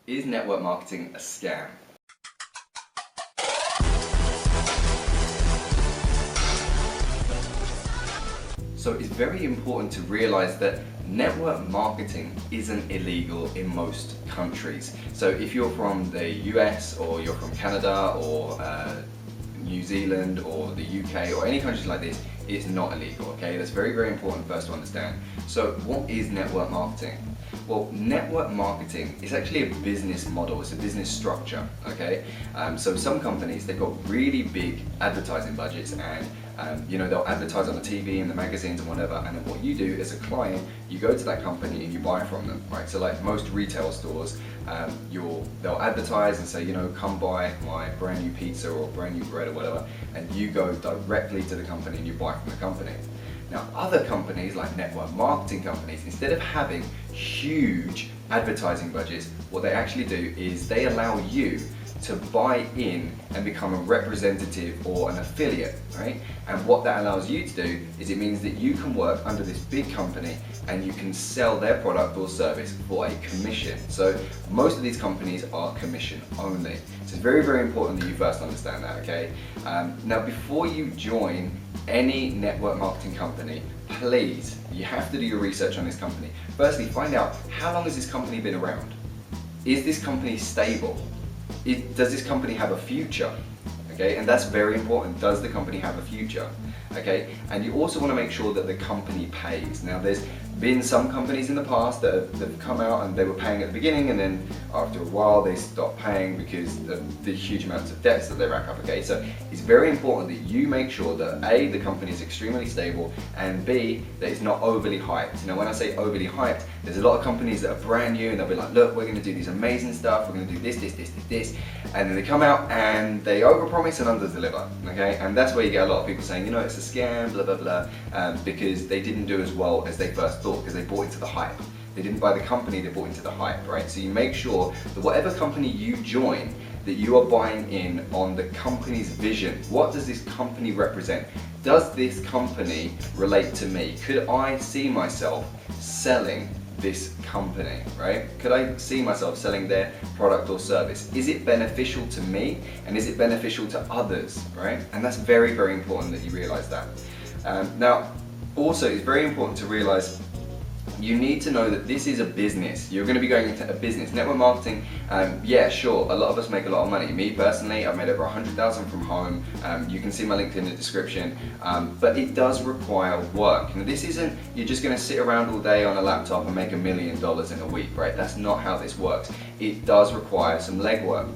Is network marketing a scam? So it's very important to realize that network marketing isn't illegal in most countries. So if you're from the US or you're from Canada or New Zealand or the UK or any countries like this, it's not illegal, okay? That's very, very important first to understand. So what is network marketing? Well, network marketing is actually a business model, it's a business structure, okay? So some companies, they've got really big advertising budgets and they'll advertise on the TV and the magazines and whatever, and then what you do as a client, you go to that company and you buy from them, right? So like most retail stores, they'll advertise and say, come buy my brand new pizza or brand new bread or whatever, and you go directly to the company and you buy from the company. Now other companies like network marketing companies, instead of having huge advertising budgets, what they actually do is they allow you to buy in and become a representative or an affiliate, right? And what that allows you to do is it means that you can work under this big company and you can sell their product or service for a commission. So most of these companies are commission only. So it's very, very important that you first understand that, okay? Now before you join any network marketing company, please, you have to do your research on this company. Firstly, find out how long has this company been around? Is this company stable? Does this company have a future? Okay, and that's very important. Does the company have a future? Okay, and you also want to make sure that the company pays. Now there's been some companies in the past that have come out and they were paying at the beginning, and then after a while they stopped paying because of the huge amounts of debts that they rack up. Okay, so it's very important that you make sure that A, the company is extremely stable, and B, that it's not overly hyped. Now when I say overly hyped, there's a lot of companies that are brand new and they'll be like, look, we're going to do these amazing stuff, we're going to do this, and then they come out and they overpromise and underdeliver. Okay, and that's where you get a lot of people saying, it's a scam, blah blah blah, because they didn't do as well as they first thought, because they bought into the hype. They didn't buy the company, they bought into the hype, right? So you make sure that whatever company you join, that you are buying in on the company's vision. What does this company represent? Does this company relate to me? Could I see myself selling this company, right? Could I see myself selling their product or service? Is it beneficial to me, and is it beneficial to others, right? And that's very, very important that you realize that. Now, also it's very important to realize you need to know that this is a business. You're going to be going into a business. Network marketing, yeah, sure, a lot of us make a lot of money. Me personally, I've made over 100,000 from home. You can see my link in the description, but it does require work. Now this isn't, you're just going to sit around all day on a laptop and make $1 million in a week, right? That's not how this works. It does require some legwork.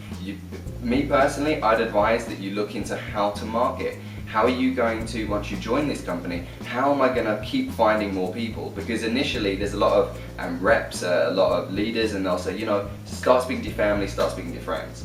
Me personally, I'd advise that you look into how to market. How are you going to, once you join this company, how am I going to keep finding more people? Because initially there's a lot of reps, a lot of leaders, and they'll say, start speaking to your family, start speaking to your friends,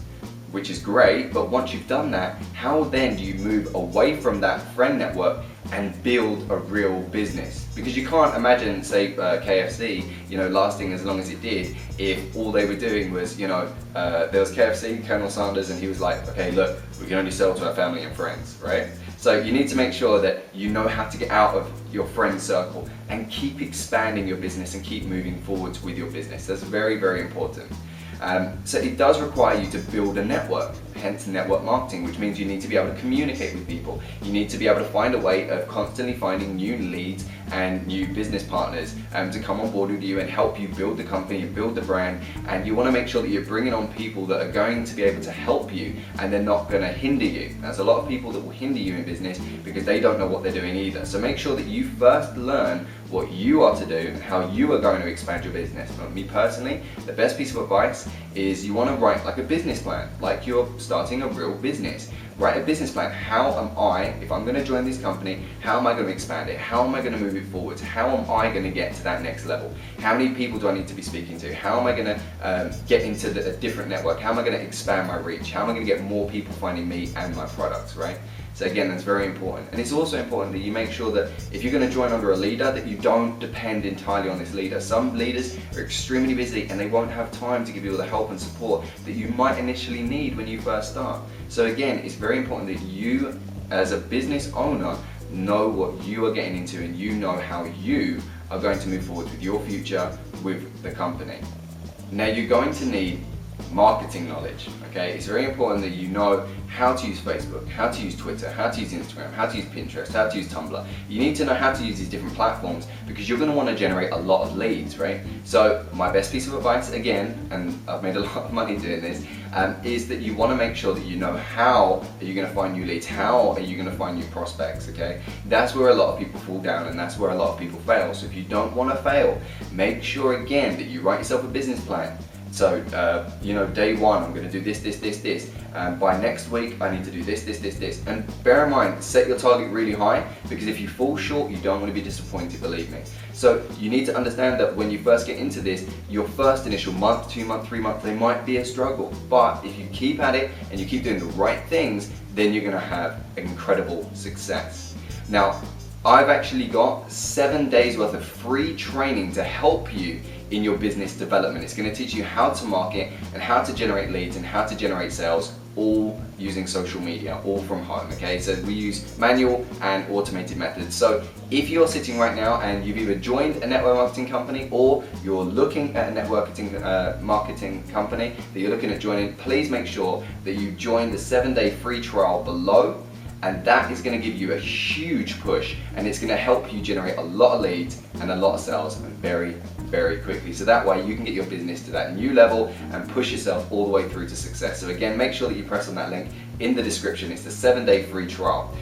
which is great, but once you've done that, how then do you move away from that friend network and build a real business? Because you can't imagine, say, KFC, lasting as long as it did if all they were doing was, there was KFC, Colonel Sanders, and he was like, okay, look, we can only sell to our family and friends, right? So you need to make sure that you know how to get out of your friend circle and keep expanding your business and keep moving forwards with your business. That's very, very important. So it does require you to build a network, hence network marketing, which means you need to be able to communicate with people. You need to be able to find a way of constantly finding new leads and new business partners to come on board with you and help you build the company and build the brand. And you want to make sure that you're bringing on people that are going to be able to help you and they're not going to hinder you. There's a lot of people that will hinder you in business because they don't know what they're doing either. So make sure that you first learn what you are to do and how you are going to expand your business. But me personally, the best piece of advice is you want to write like a business plan, like you're starting a real business. Write a business plan. How am I, if I'm going to join this company, how am I going to expand it? How am I going to move it forward? How am I going to get to that next level? How many people do I need to be speaking to? How am I going to get into a different network? How am I going to expand my reach? How am I going to get more people finding me and my products, right? So again, that's very important. And it's also important that you make sure that if you're going to join under a leader, that you don't depend entirely on this leader. Some leaders are extremely busy and they won't have time to give you all the help and support that you might initially need when you first start. So again, it's very important that you, as a business owner, know what you are getting into and you know how you are going to move forward with your future with the company. Now you're going to need marketing knowledge, okay? It's very important that you know how to use Facebook, how to use Twitter, how to use Instagram, how to use Pinterest, how to use Tumblr. You need to know how to use these different platforms because you're going to want to generate a lot of leads, right? So my best piece of advice, again, and I've made a lot of money doing this, is that you want to make sure that you know how are you going to find new leads, how are you going to find new prospects, okay? That's where a lot of people fall down and that's where a lot of people fail. So if you don't want to fail, make sure again that you write yourself a business plan. So, day one, I'm going to do this. By next week, I need to do this. And bear in mind, set your target really high because if you fall short, you don't want to be disappointed, believe me. So you need to understand that when you first get into this, your first initial month, 2 month, 3 month, they might be a struggle. But if you keep at it and you keep doing the right things, then you're going to have incredible success. Now, I've actually got 7 days worth of free training to help you in your business development. It's going to teach you how to market and how to generate leads and how to generate sales, all using social media, all from home, okay? So we use manual and automated methods. So if you're sitting right now and you've either joined a network marketing company or you're looking at a network marketing company that you're looking at joining, please make sure that you join the 7-day free trial below. And that is going to give you a huge push and it's going to help you generate a lot of leads and a lot of sales very, very quickly. So that way you can get your business to that new level and push yourself all the way through to success. So again, make sure that you press on that link in the description. It's the 7-day free trial.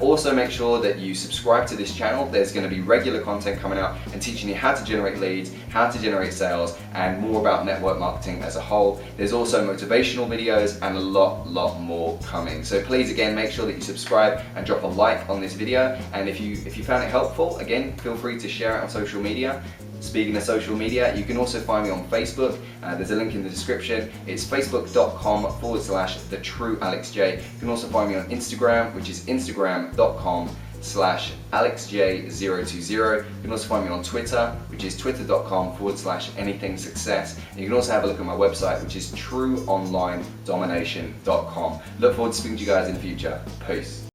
Also make sure that you subscribe to this channel. There's going to be regular content coming out and teaching you how to generate leads, how to generate sales, and more about network marketing as a whole. There's also motivational videos and a lot more coming. So please, again, make sure that you subscribe and drop a like on this video. And if you found it helpful, again, feel free to share it on social media. Speaking of social media, you can also find me on Facebook. There's a link in the description. It's facebook.com/TheTrueAlexJ. You can also find me on Instagram, which is instagram.com/AlexJ020. You can also find me on Twitter, which is twitter.com/anythingsuccess. And you can also have a look at my website, which is trueonlinedomination.com. Look forward to speaking to you guys in the future. Peace.